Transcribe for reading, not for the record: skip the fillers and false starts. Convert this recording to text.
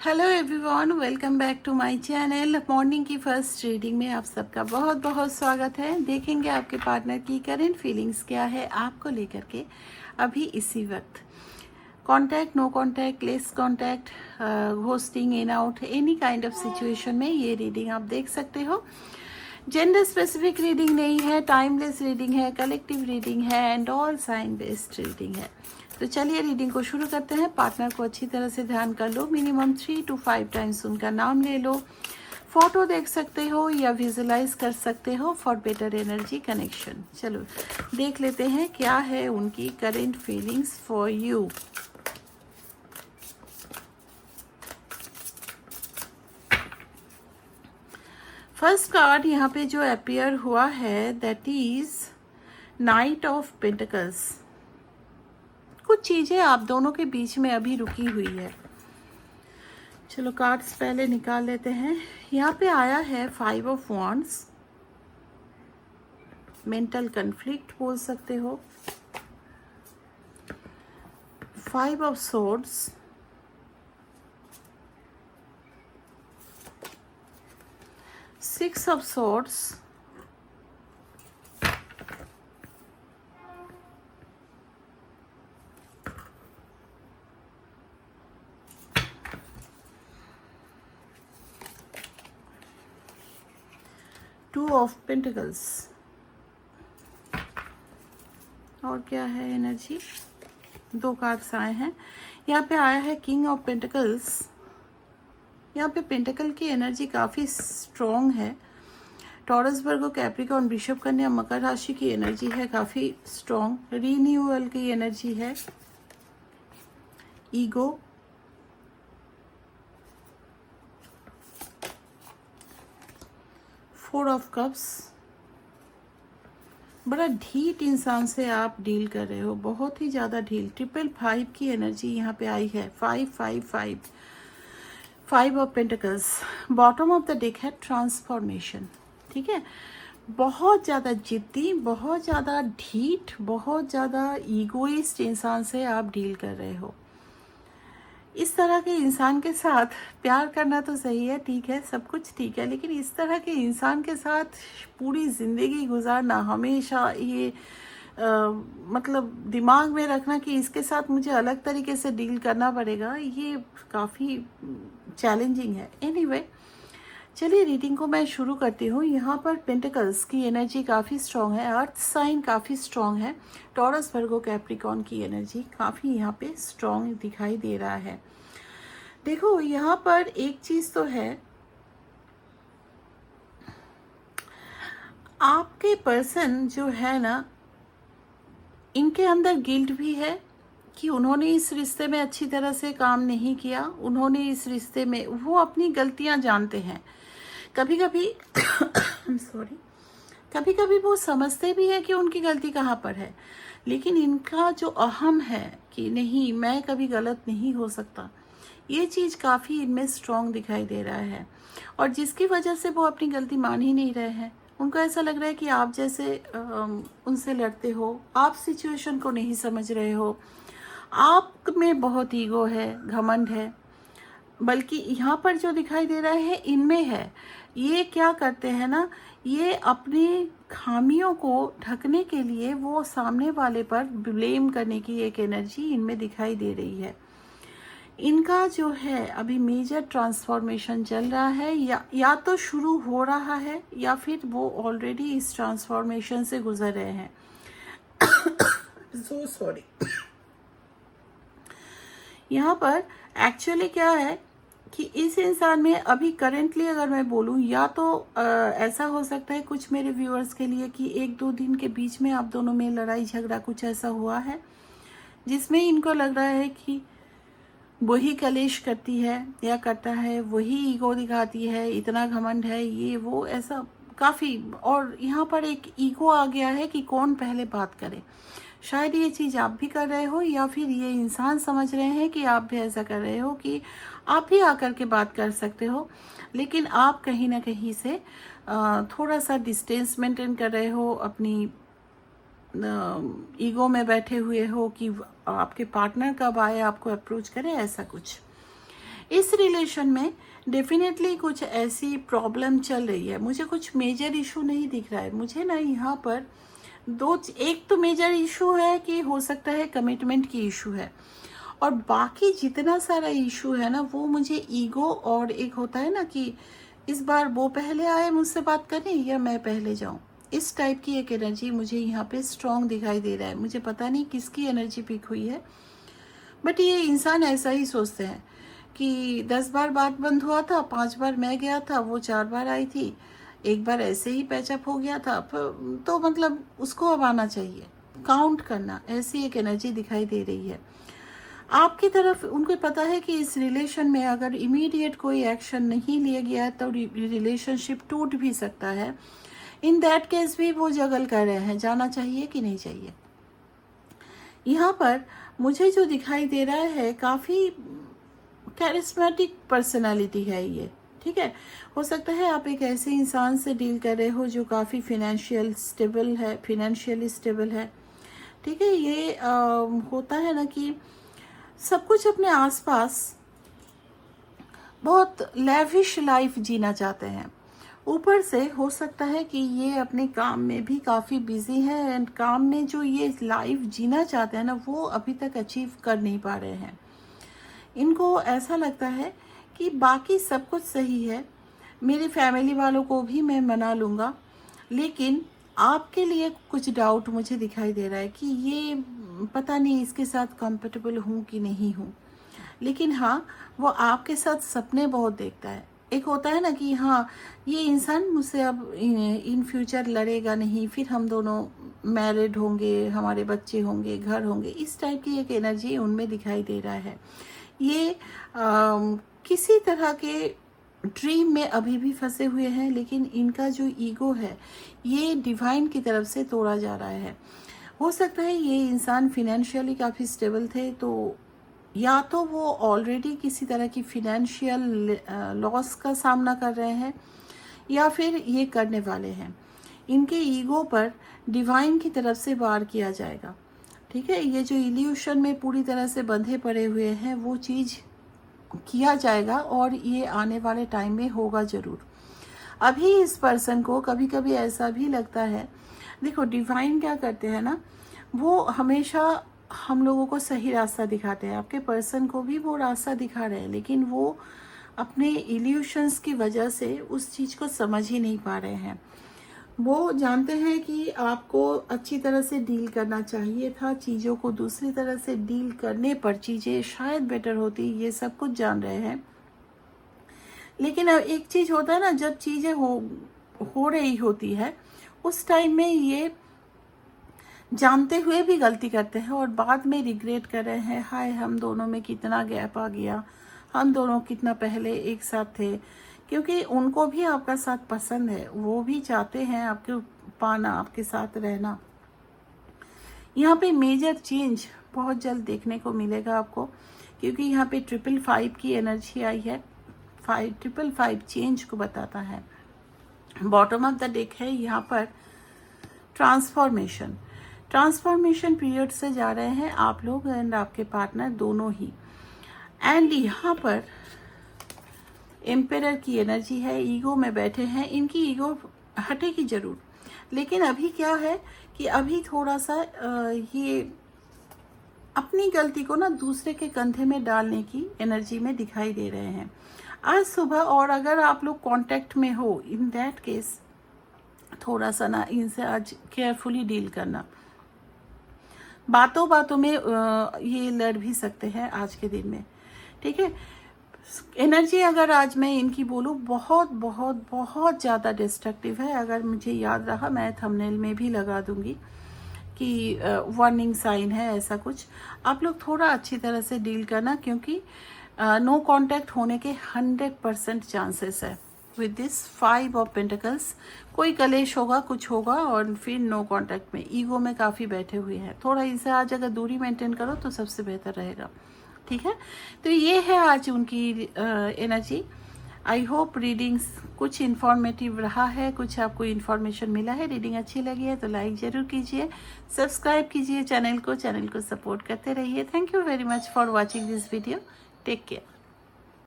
Hello everyone, welcome back to my channel. Morning की first reading में आप सबका बहुत बहुत स्वागत है। देखेंगे आपके पार्टनर की करंट फीलिंग्स क्या है आपको लेकर के अभी इसी वक्त। Contact, no contact, less contact, ghosting, in out, any kind of situation में ये रीडिंग आप देख सकते हो। जेंडर स्पेसिफिक रीडिंग नहीं है, टाइमलेस रीडिंग है, कलेक्टिव रीडिंग है and all sign based reading है। तो चलिए रीडिंग को शुरू करते हैं। पार्टनर को अच्छी तरह से ध्यान कर लो, मिनिमम 3 to 5 टाइम्स उनका नाम ले लो। फोटो देख सकते हो या विजुलाइज कर सकते हो फॉर बेटर एनर्जी कनेक्शन। चलो देख लेते हैं क्या है उनकी current feelings for you. First card यहाँ पे जो अपीयर हुआ है that is night of pentacles. कुछ चीजें आप दोनों के बीच में अभी रुकी हुई है। चलो कार्ड्स पहले निकाल लेते हैं। यहाँ पे आया है 5 ऑफ वॉन्ड्स, मेंटल कन्फ्लिक्ट बोल सकते हो। 5 of swords, 6 of swords, 2 of pentacles। और क्या है एनर्जी? 2 कार्ड्स आए हैं। यहाँ पे आया है किंग ऑफ पेंटिकल्स। यहाँ पे पेंटिकल की एनर्जी काफ़ी स्ट्रॉन्ग है। टॉरस, वर्गो, कैप्रिकॉर्न, वृषभ, कन्या, मकर राशि की एनर्जी है काफ़ी स्ट्रॉन्ग। रीन्यूअल की एनर्जी है। Ego, four of cups. बड़ा ढीठ इंसान से आप डील कर रहे हो, बहुत ही ज़्यादा ढील। 555 की एनर्जी यहाँ पे आई है। 555, 5 of pentacles. Bottom of the deck है ट्रांसफॉर्मेशन। ठीक है, बहुत ज़्यादा जिद्दी, बहुत ज़्यादा ढीठ, बहुत ज़्यादा ईगोइस्ट इंसान से आप डील कर रहे हो। इस तरह के इंसान के साथ प्यार करना तो सही है, ठीक है, सब कुछ ठीक है, लेकिन इस तरह के इंसान के साथ पूरी ज़िंदगी गुजारना, हमेशा ये मतलब दिमाग में रखना कि इसके साथ मुझे अलग तरीके से डील करना पड़ेगा, ये काफ़ी चैलेंजिंग है। एनीवे, चलिए रीडिंग को मैं शुरू करती हूँ। यहाँ पर पेंटिकल्स की एनर्जी काफ़ी स्ट्रॉन्ग है, अर्थ साइन काफ़ी स्ट्रॉन्ग है, टॉरस, वर्गो, कैप्रिकॉर्न की एनर्जी काफ़ी यहाँ पे स्ट्रॉन्ग दिखाई दे रहा है। देखो यहाँ पर एक चीज़ तो है, आपके पर्सन जो है ना, इनके अंदर गिल्ट भी है कि उन्होंने इस रिश्ते में अच्छी तरह से काम नहीं किया। उन्होंने इस रिश्ते में, वो अपनी गलतियाँ जानते हैं। कभी कभी सॉरी, कभी कभी वो समझते भी हैं कि उनकी गलती कहाँ पर है, लेकिन इनका जो अहम है कि नहीं, मैं कभी गलत नहीं हो सकता, ये चीज़ काफ़ी इनमें स्ट्रॉन्ग दिखाई दे रहा है। और जिसकी वजह से वो अपनी गलती मान ही नहीं रहे हैं। उनको ऐसा लग रहा है कि आप जैसे उनसे लड़ते हो, आप सिचुएशन को नहीं समझ रहे हो, आप में बहुत ईगो है, घमंड है। बल्कि यहाँ पर जो दिखाई दे रहा है इनमें है। ये क्या करते हैं ना, ये अपनी खामियों को ढकने के लिए वो सामने वाले पर ब्लेम करने की एक एनर्जी इनमें दिखाई दे रही है। इनका जो है अभी मेजर ट्रांसफॉर्मेशन चल रहा है, या तो शुरू हो रहा है या फिर वो ऑलरेडी इस ट्रांसफॉर्मेशन से गुजर रहे हैं। So sorry. यहाँ पर एक्चुअली क्या है कि इस इंसान में अभी करेंटली अगर मैं बोलूँ, या तो ऐसा हो सकता है कुछ मेरे व्यूअर्स के लिए कि 1-2 दिन के बीच में आप दोनों में लड़ाई झगड़ा कुछ ऐसा हुआ है जिसमें इनको लग रहा है कि वही कलेश करती है या करता है, वही ईगो दिखाती है, इतना घमंड है, ये वो, ऐसा काफ़ी। और यहाँ पर एक ईगो आ गया है कि कौन पहले बात करे। शायद ये चीज़ आप भी कर रहे हो, या फिर ये इंसान समझ रहे हैं कि आप भी ऐसा कर रहे हो कि आप भी आकर के बात कर सकते हो, लेकिन आप कहीं ना कहीं से थोड़ा सा डिस्टेंस मेंटेन कर रहे हो, अपनी ईगो में बैठे हुए हो कि आपके पार्टनर कब आए आपको अप्रोच करे, ऐसा कुछ। इस रिलेशन में डेफिनेटली कुछ ऐसी प्रॉब्लम चल रही है। मुझे कुछ मेजर इशू नहीं दिख रहा है। मुझे ना यहाँ पर एक तो मेजर इशू है कि हो सकता है कमिटमेंट की इशू है, और बाकी जितना सारा इशू है ना वो मुझे ईगो, और एक होता है ना कि इस बार वो पहले आए मुझसे बात करने या मैं पहले जाऊं, इस टाइप की एक एनर्जी मुझे यहाँ पे स्ट्रॉन्ग दिखाई दे रहा है। मुझे पता नहीं किसकी एनर्जी पिक हुई है, बट ये इंसान ऐसा ही सोचते हैं कि 10 बार बात बंद हुआ था, 5 बार मैं गया था, वो 4 बार आई थी, एक बार ऐसे ही पैचअप हो गया था, तो मतलब उसको अब आना चाहिए। काउंट करना, ऐसी एक एनर्जी दिखाई दे रही है आपकी तरफ। उनको पता है कि इस रिलेशन में अगर इमीडिएट कोई एक्शन नहीं लिया गया तो रिलेशनशिप टूट भी सकता है। इन दैट केस भी वो जगल कर रहे हैं, जाना चाहिए कि नहीं चाहिए। यहाँ पर मुझे जो दिखाई दे रहा है काफ़ी कैरिस्मेटिक पर्सनालिटी है ये, ठीक है। हो सकता है आप एक ऐसे इंसान से डील कर रहे हो जो काफ़ी फिनेंशियली स्टेबल है, ठीक है। ये होता है ना कि सब कुछ अपने आसपास बहुत लेविश लाइफ जीना चाहते हैं। ऊपर से हो सकता है कि ये अपने काम में भी काफ़ी बिजी हैं, एंड काम में जो ये लाइफ जीना चाहते हैं ना वो अभी तक अचीव कर नहीं पा रहे हैं। इनको ऐसा लगता है कि बाकी सब कुछ सही है, मेरी फैमिली वालों को भी मैं मना लूँगा, लेकिन आपके लिए कुछ डाउट मुझे दिखाई दे रहा है कि ये पता नहीं इसके साथ कंफर्टेबल हूँ कि नहीं हूँ। लेकिन हाँ, वो आपके साथ सपने बहुत देखता है। एक होता है ना कि हाँ, ये इंसान मुझसे अब इन फ्यूचर लड़ेगा नहीं, फिर हम दोनों मैरिड होंगे, हमारे बच्चे होंगे, घर होंगे, इस टाइप की एक एनर्जी उनमें दिखाई दे रहा है। ये किसी तरह के ड्रीम में अभी भी फंसे हुए हैं, लेकिन इनका जो ईगो है ये डिवाइन की तरफ से तोड़ा जा रहा है। हो सकता है ये इंसान फिनेंशियली काफ़ी स्टेबल थे, तो या तो वो ऑलरेडी किसी तरह की फिनेंशियल लॉस का सामना कर रहे हैं, या फिर ये करने वाले हैं। इनके ईगो पर डिवाइन की तरफ से वार किया जाएगा, ठीक है। ये जो इल्यूशन में पूरी तरह से बंधे पड़े हुए हैं वो चीज़ किया जाएगा, और ये आने वाले टाइम में होगा ज़रूर। अभी इस पर्सन को कभी कभी ऐसा भी लगता है, देखो डिवाइन क्या करते हैं ना, वो हमेशा हम लोगों को सही रास्ता दिखाते हैं। आपके पर्सन को भी वो रास्ता दिखा रहे हैं, लेकिन वो अपने इल्यूशंस की वजह से उस चीज़ को समझ ही नहीं पा रहे हैं। वो जानते हैं कि आपको अच्छी तरह से डील करना चाहिए था, चीज़ों को दूसरी तरह से डील करने पर चीज़ें शायद बेटर होती, ये सब कुछ जान रहे हैं। लेकिन अब एक चीज़ होता है ना, जब चीज़ें हो रही होती है उस टाइम में ये जानते हुए भी गलती करते हैं, और बाद में रिग्रेट कर रहे हैं, हाय हम दोनों में कितना गैप आ गया, हम दोनों कितना पहले एक साथ थे। क्योंकि उनको भी आपका साथ पसंद है, वो भी चाहते हैं आपके पाना, आपके साथ रहना। यहाँ पे मेजर चेंज बहुत जल्द देखने को मिलेगा आपको, क्योंकि यहाँ पे 555 की एनर्जी आई है। 555 चेंज को बताता है। बॉटम ऑफ द डेक है यहाँ पर ट्रांसफॉर्मेशन पीरियड से जा रहे हैं आप लोग एंड आपके पार्टनर दोनों ही। एंड यहाँ पर एम्पेरर की एनर्जी है, ईगो में बैठे हैं। इनकी ईगो हटेगी जरूर, लेकिन अभी क्या है कि अभी थोड़ा सा ये अपनी गलती को ना दूसरे के कंधे में डालने की एनर्जी में दिखाई दे रहे हैं आज सुबह। और अगर आप लोग कांटेक्ट में हो, इन दैट केस थोड़ा सा ना इनसे आज केयरफुली डील करना। बातों बातों में ये लड़ भी सकते हैं आज के दिन में, ठीक है। एनर्जी अगर आज मैं इनकी बोलूँ बहुत बहुत बहुत ज़्यादा डिस्ट्रक्टिव है। अगर मुझे याद रहा मैं थंबनेल में भी लगा दूंगी कि वार्निंग साइन है, ऐसा कुछ। आप लोग थोड़ा अच्छी तरह से डील करना, क्योंकि नो कांटेक्ट होने के 100% चांसेस है विद दिस 5 ऑफ पेंटिकल्स। कोई कलेश होगा, कुछ होगा, और फिर नो कांटेक्ट में ईगो में काफ़ी बैठे हुए हैं। थोड़ा इनसे आज अगर दूरी मेंटेन करो तो सबसे बेहतर रहेगा, ठीक है। तो ये है आज उनकी एनर्जी। आई होप रीडिंग्स कुछ इन्फॉर्मेटिव रहा है, कुछ आपको इन्फॉर्मेशन मिला है। रीडिंग अच्छी लगी है तो लाइक ज़रूर कीजिए, सब्सक्राइब कीजिए चैनल को सपोर्ट करते रहिए। Thank you very much for watching this video. Take care.